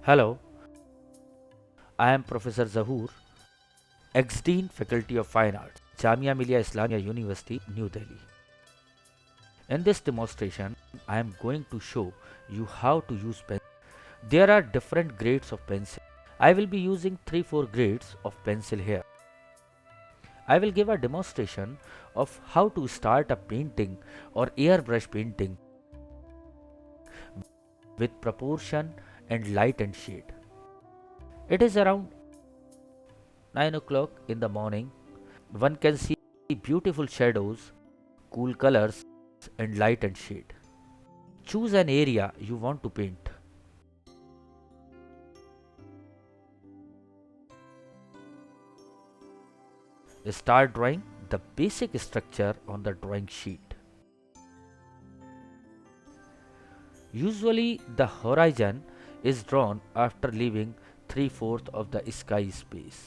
Hello, I am Professor Zahoor, ex-Dean Faculty of Fine Arts, Jamia Millia Islamia University, New Delhi. In this demonstration, I am going to show you how to use pencil. There are different grades of pencil. I will be using 3-4 grades of pencil here. I will give a demonstration of how to start a painting or airbrush painting with proportion and light and shade. It is around 9 o'clock in the morning. One can see beautiful shadows, cool colors, and light and shade. Choose an area you want to paint. Start drawing the basic structure on the drawing sheet. Usually, the horizon is drawn after leaving 3/4 of the sky space.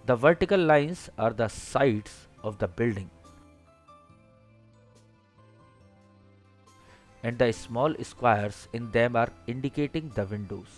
The vertical lines are the sides of the building, and the small squares in them are indicating the windows.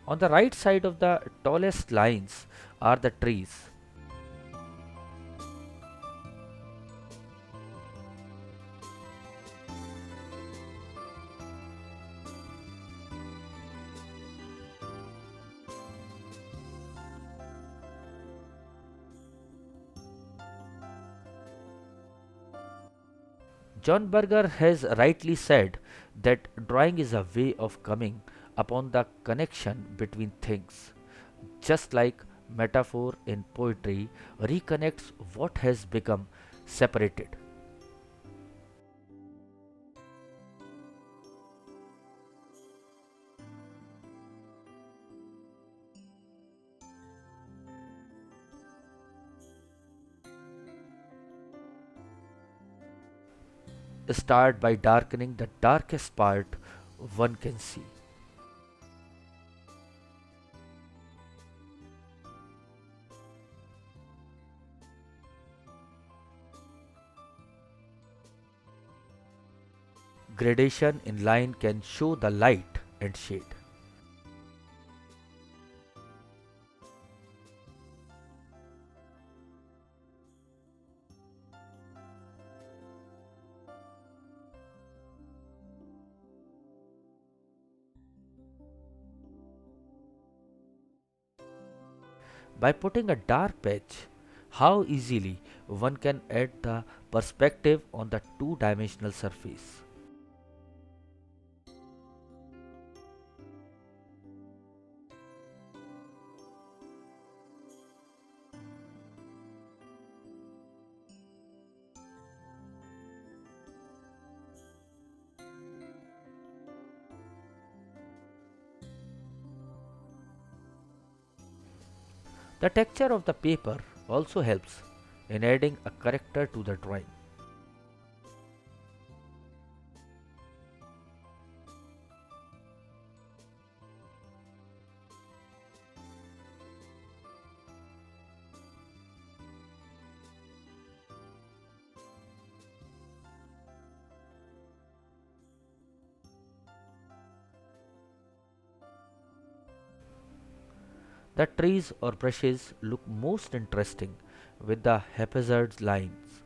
On the right side of the tallest lines are the trees. John Berger has rightly said that drawing is a way of coming upon the connection between things, just like metaphor in poetry reconnects what has become separated. Start by darkening the darkest part one can see. Gradation in line can show the light and shade. By putting a dark patch, how easily one can add the perspective on the two-dimensional surface. The texture of the paper also helps in adding a character to the drawing. The trees or brushes look most interesting with the haphazard lines.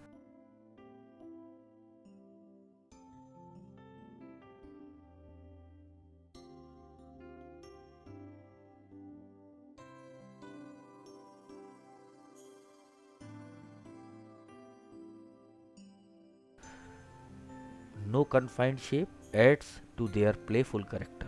no confined shape adds to their playful character.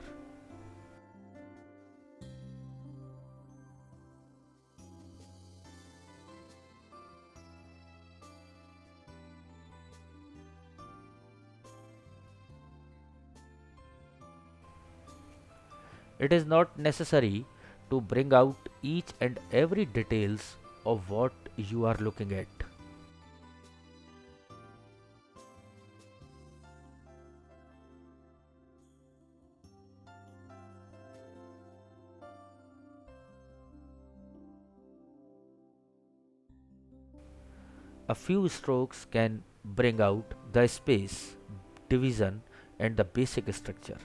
It is not necessary to bring out each and every details of what you are looking at. A few strokes can bring out the space, division and the basic structure.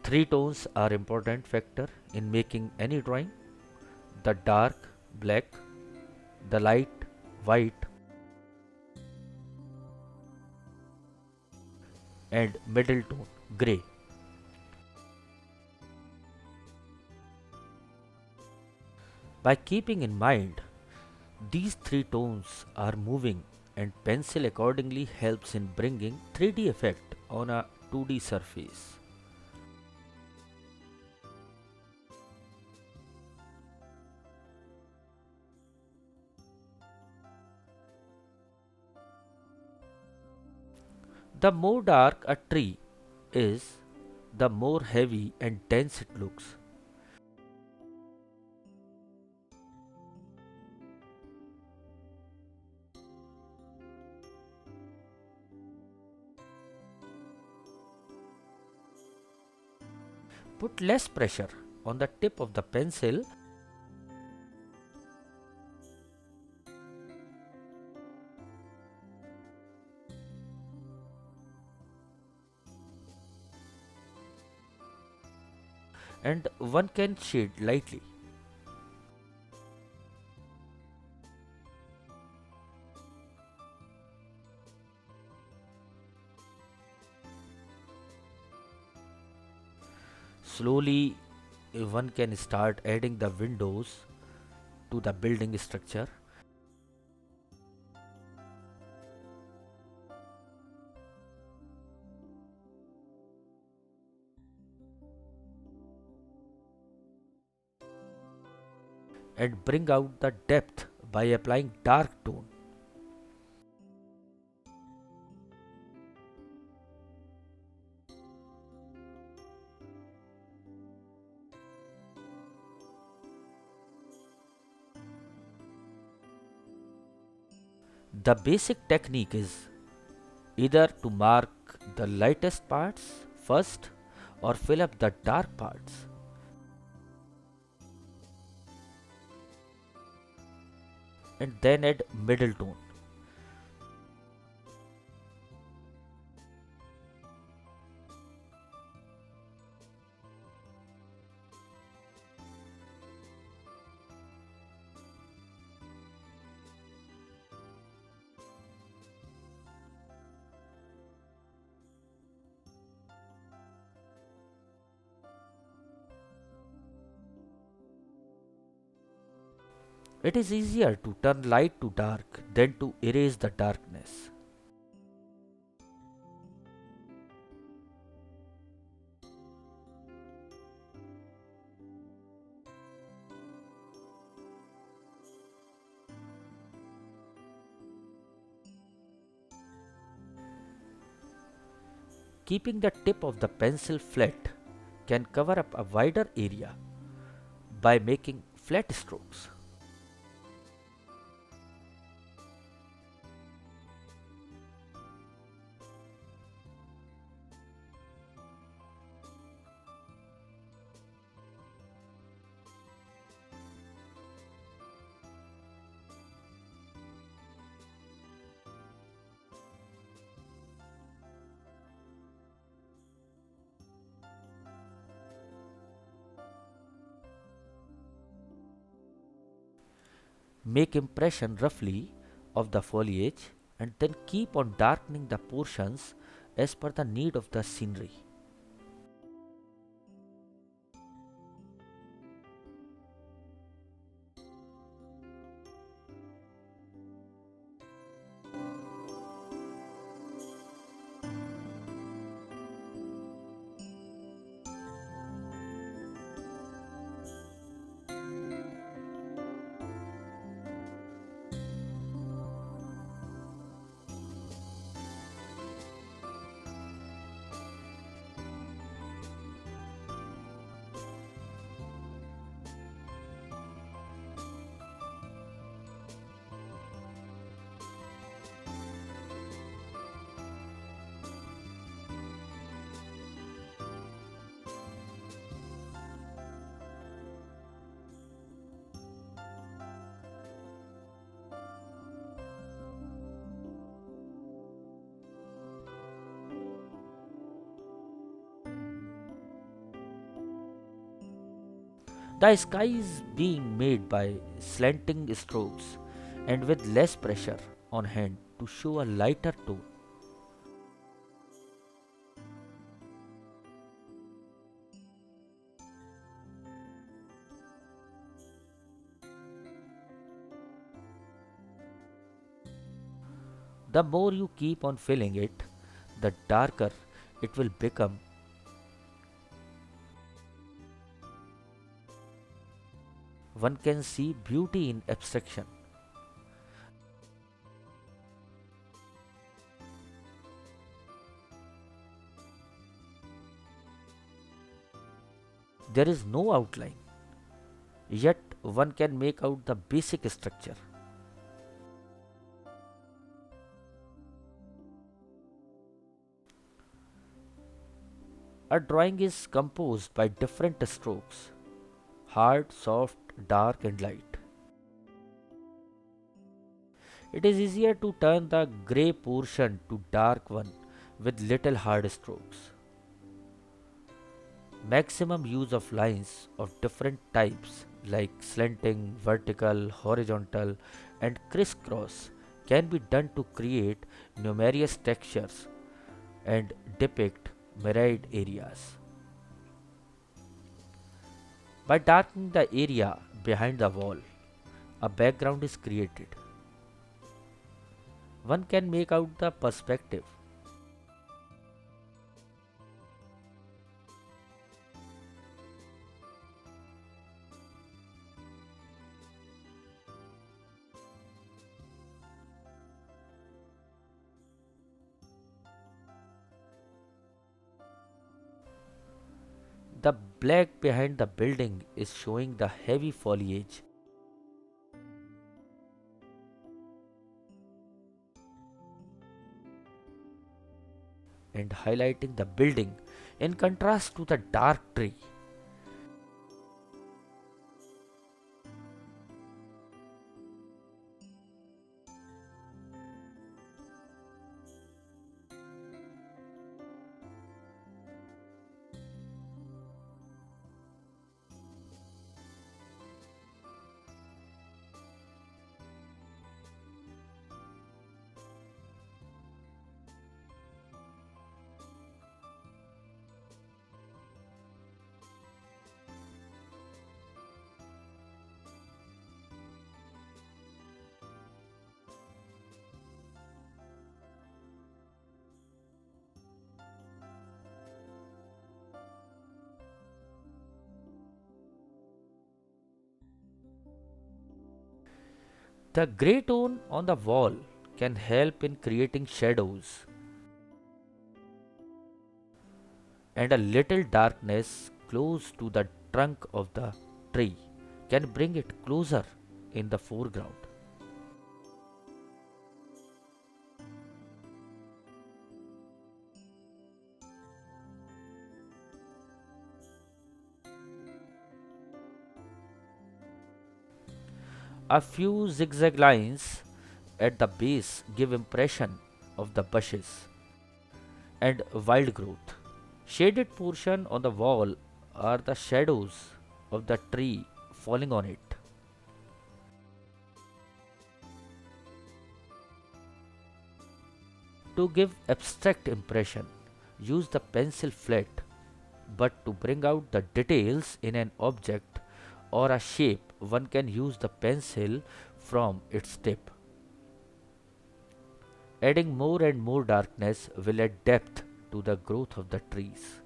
Three tones are important factor in making any drawing: the dark black, the light white and middle tone grey. By keeping in mind these three tones are moving, and pencil accordingly helps in bringing 3D effect on a 2D surface. The more dark a tree is, the more heavy and dense it looks. Put less pressure on the tip of the pencil and one can shade lightly. Slowly, one can start adding the windows to the building structure. And bring out the depth by applying dark tone. The basic technique is either to mark the lightest parts first or fill up the dark parts, and then add middle tone. It is easier to turn light to dark than to erase the darkness. Keeping the tip of the pencil flat can cover up a wider area by making flat strokes. Make impression roughly of the foliage and then keep on darkening the portions as per the need of the scenery. The sky is being made by slanting strokes and with less pressure on hand to show a lighter tone. The more you keep on filling it, the darker it will become. One can see beauty in abstraction. There is no outline, yet one can make out the basic structure. A drawing is composed by different strokes: hard, soft, dark, and light. It is easier to turn the grey portion to dark one with little hard strokes. Maximum use of lines of different types like slanting, vertical, horizontal, and crisscross can be done to create numerous textures and depict myriad areas. By darkening the area behind the wall, a background is created. One can make out the perspective. The black behind the building is showing the heavy foliage and highlighting the building in contrast to the dark tree. The grey tone on the wall can help in creating shadows, and a little darkness close to the trunk of the tree can bring it closer in the foreground. A few zigzag lines at the base give impression of the bushes and wild growth. Shaded portion on the wall are the shadows of the tree falling on it. To give abstract impression, use the pencil flat, but to bring out the details in an object or a shape, one can use the pencil from its tip. Adding more and more darkness will add depth to the growth of the trees.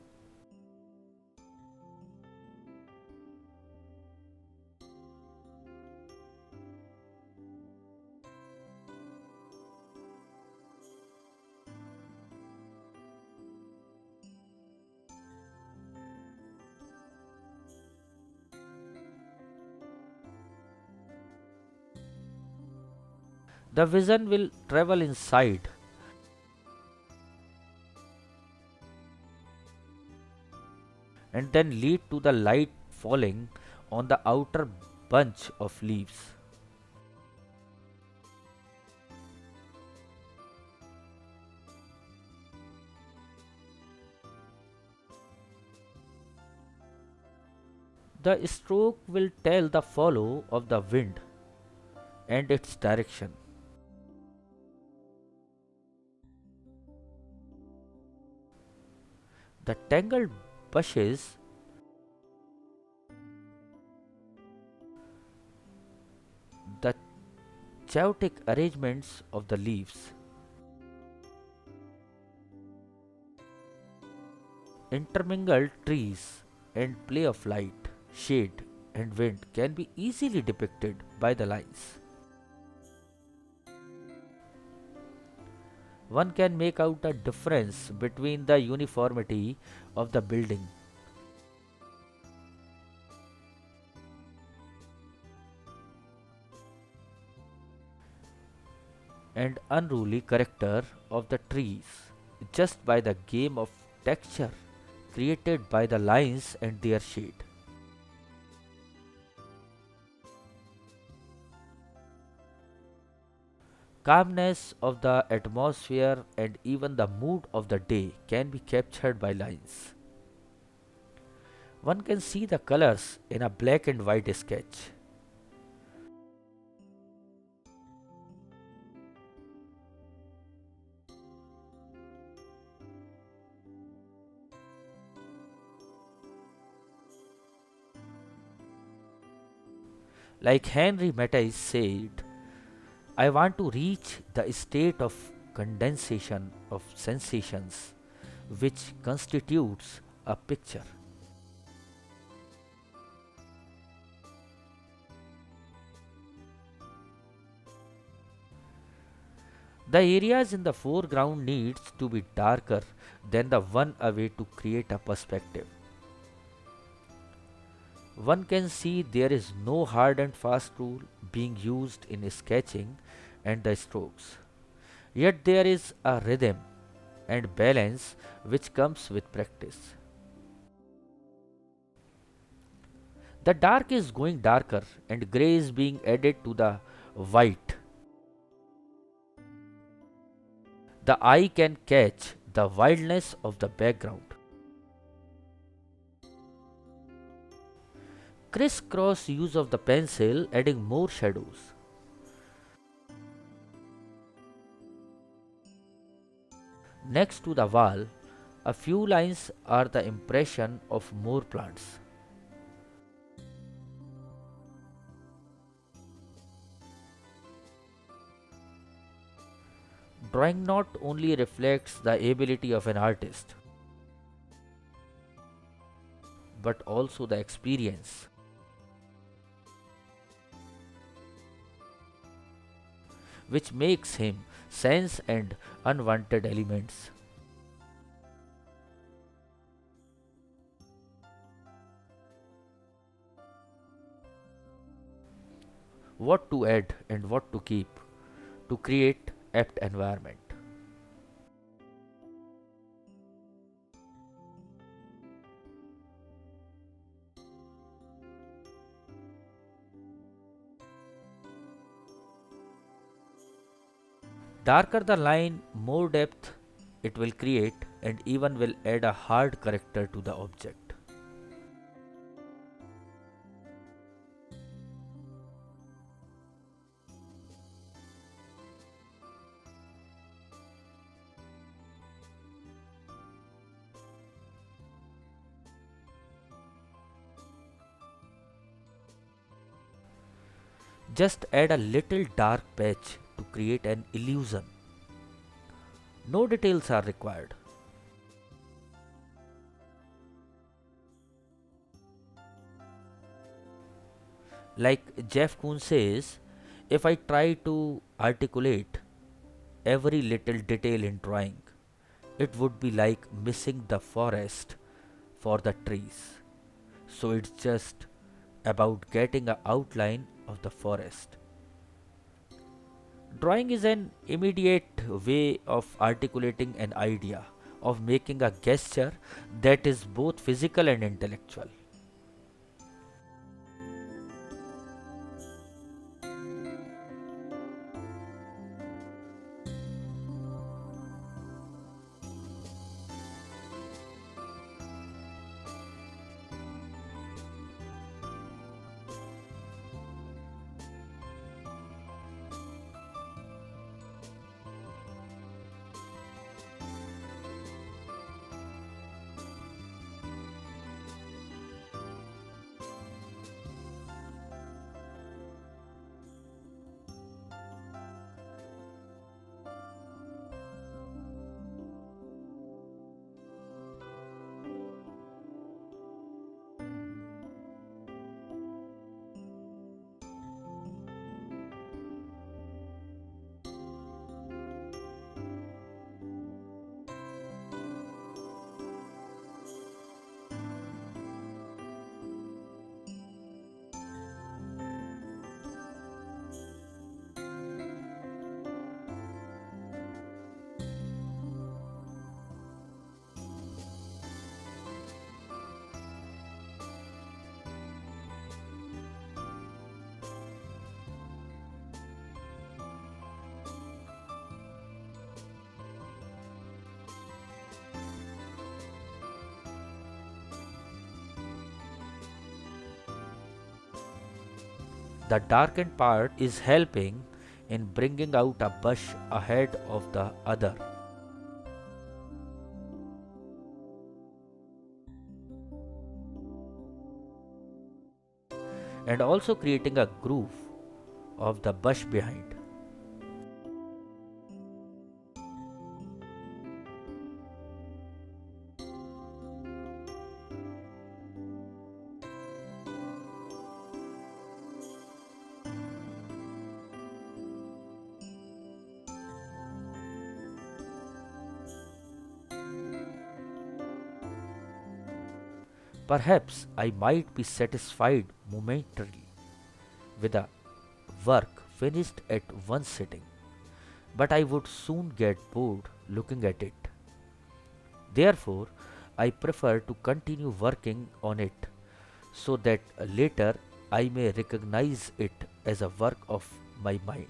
The vision will travel inside and then lead to the light falling on the outer bunch of leaves. The stroke will tell the follow of the wind and its direction. The tangled bushes, the chaotic arrangements of the leaves, intermingled trees, and play of light, shade, and wind can be easily depicted by the lines. One can make out a difference between the uniformity of the building and unruly character of the trees just by the game of texture created by the lines and their shade. Calmness of the atmosphere and even the mood of the day can be captured by lines. One can see the colors in a black and white sketch. Like Henry Matisse said, I want to reach the state of condensation of sensations which constitutes a picture. The areas in the foreground needs to be darker than the one away to create a perspective. One can see there is no hard and fast rule being used in sketching and the strokes. Yet there is a rhythm and balance which comes with practice. The dark is going darker and grey is being added to the white. The eye can catch the wildness of the background. Crisscross use of the pencil adding more shadows. Next to the wall, a few lines are the impression of more plants. Drawing not only reflects the ability of an artist, but also the experience, which makes him sense and unwanted elements. What to add and what to keep to create apt environment. Darker the line, more depth it will create and even will add a hard character to the object. Just add a little dark patch to create an illusion. No details are required. Like Jeff Koons says, if I try to articulate every little detail in drawing, it would be like missing the forest for the trees. So it's just about getting an outline of the forest. Drawing is an immediate way of articulating an idea, of making a gesture that is both physical and intellectual. The darkened part is helping in bringing out a bush ahead of the other and also creating a groove of the bush behind. Perhaps I might be satisfied momentarily with a work finished at one sitting, but I would soon get bored looking at it. Therefore, I prefer to continue working on it so that later I may recognize it as a work of my mind.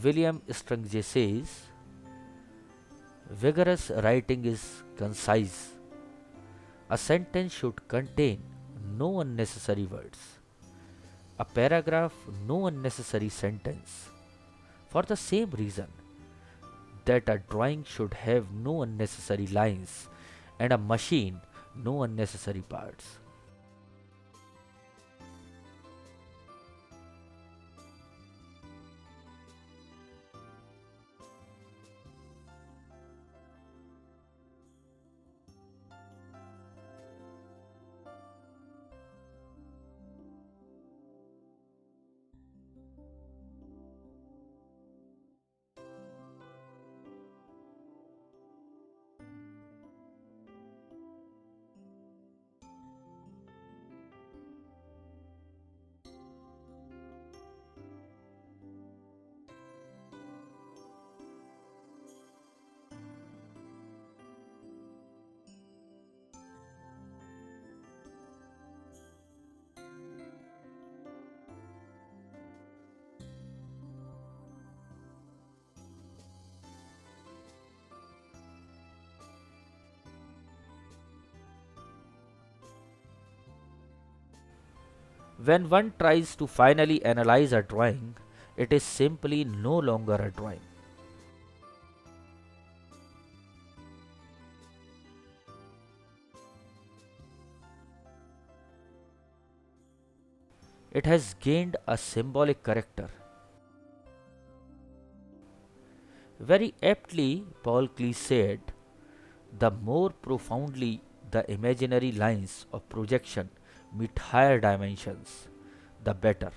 William Strange says, vigorous writing is concise. A sentence should contain no unnecessary words. A paragraph, no unnecessary sentence. For the same reason that a drawing should have no unnecessary lines and a machine no unnecessary parts. When one tries to finally analyze a drawing, it is simply no longer a drawing. It has gained a symbolic character. Very aptly, Paul Klee said, the more profoundly the imaginary lines of projection meet higher dimensions, the better.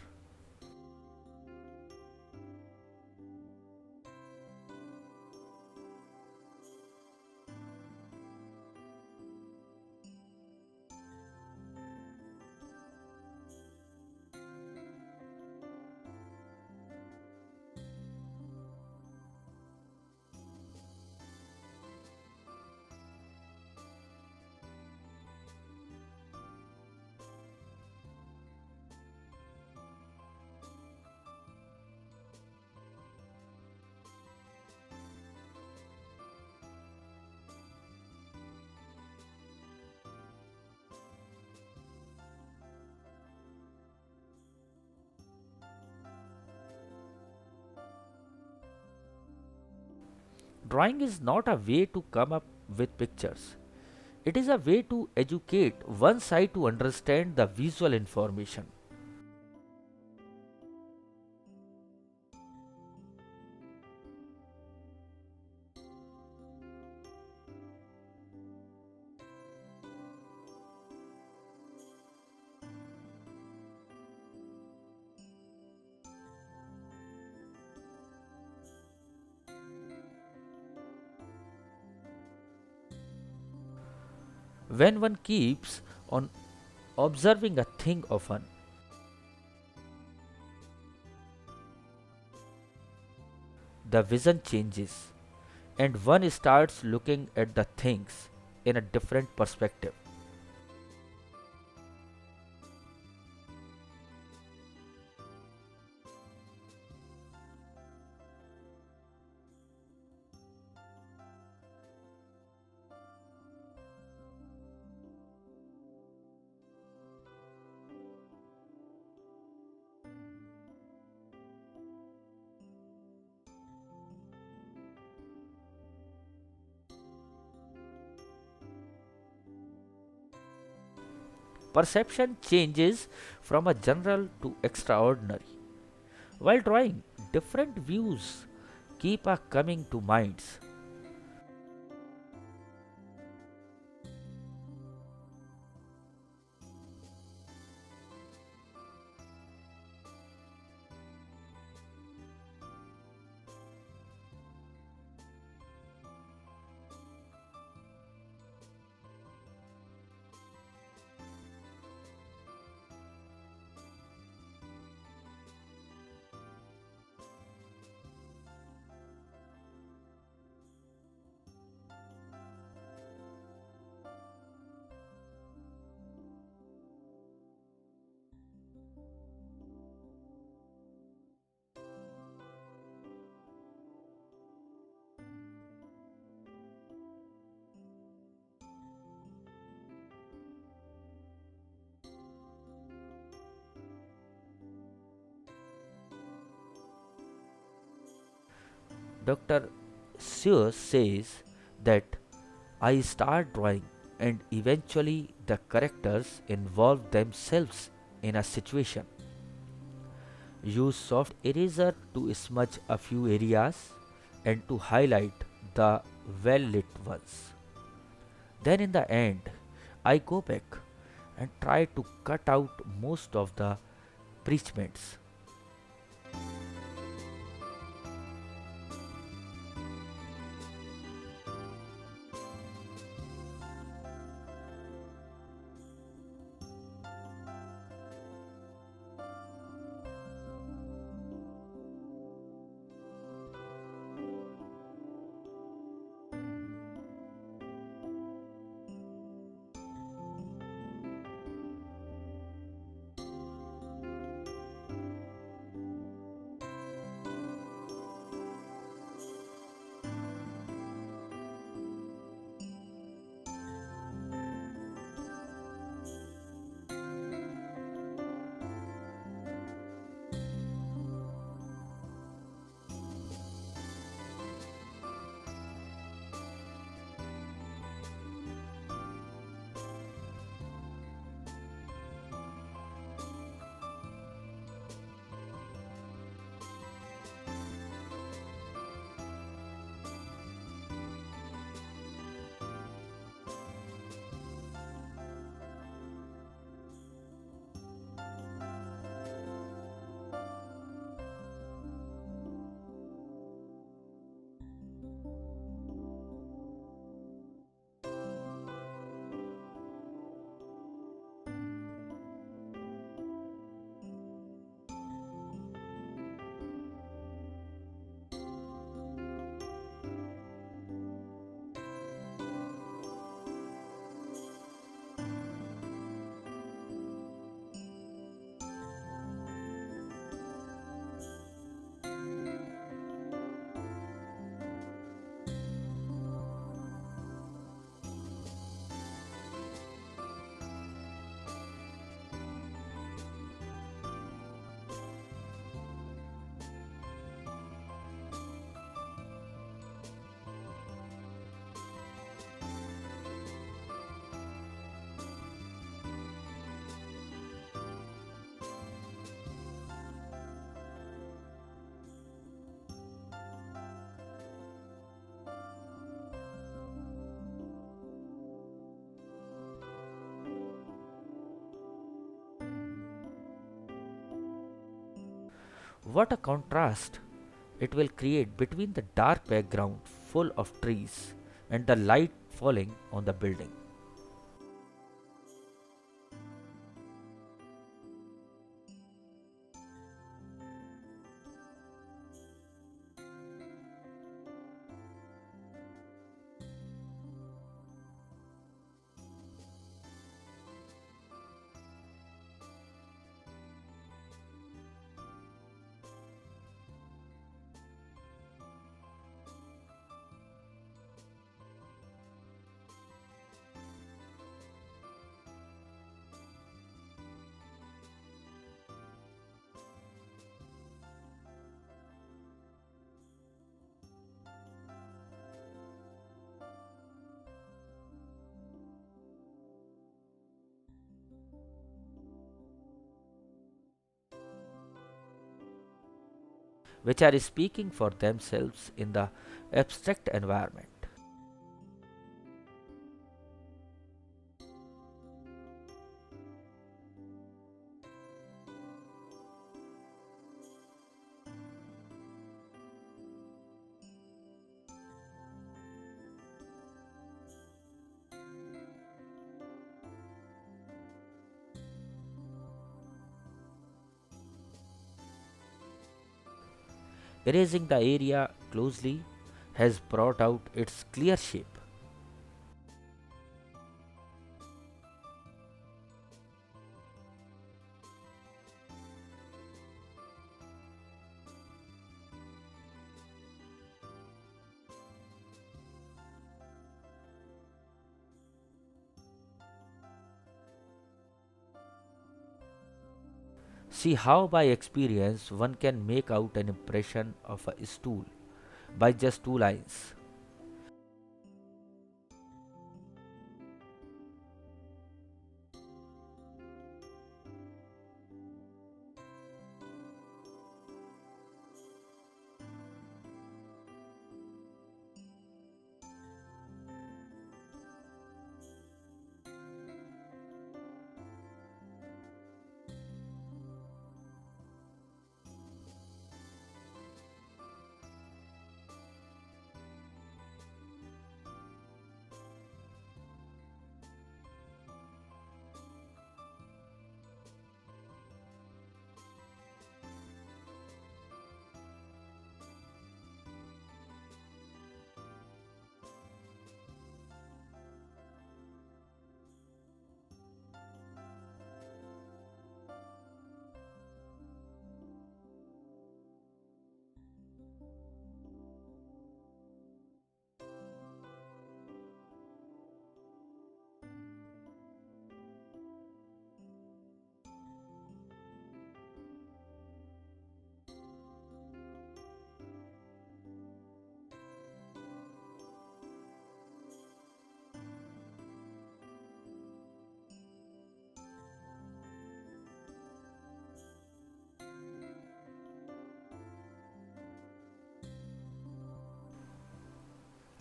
Drawing is not a way to come up with pictures. It is a way to educate one's eye to understand the visual information. When one keeps on observing a thing often, the vision changes and one starts looking at the things in a different perspective. Perception changes from a general to extraordinary. While drawing, different views keep a coming to minds. Dr. Seuss says that I start drawing and eventually the characters involve themselves in a situation. Use soft eraser to smudge a few areas and to highlight the well lit ones. Then in the end, I go back and try to cut out most of the preachments. What a contrast it will create between the dark background full of trees and the light falling on the building. which are speaking for themselves in the abstract environment. Erasing the area closely has brought out its clear shape. See how by experience one can make out an impression of a stool by just two lines.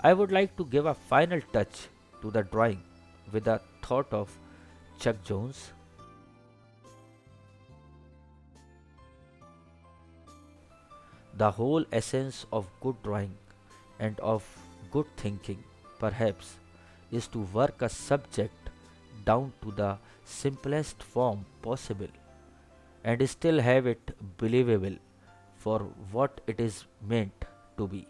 I would like to give a final touch to the drawing with a thought of Chuck Jones. The whole essence of good drawing and of good thinking, perhaps, is to work a subject down to the simplest form possible and still have it believable for what it is meant to be.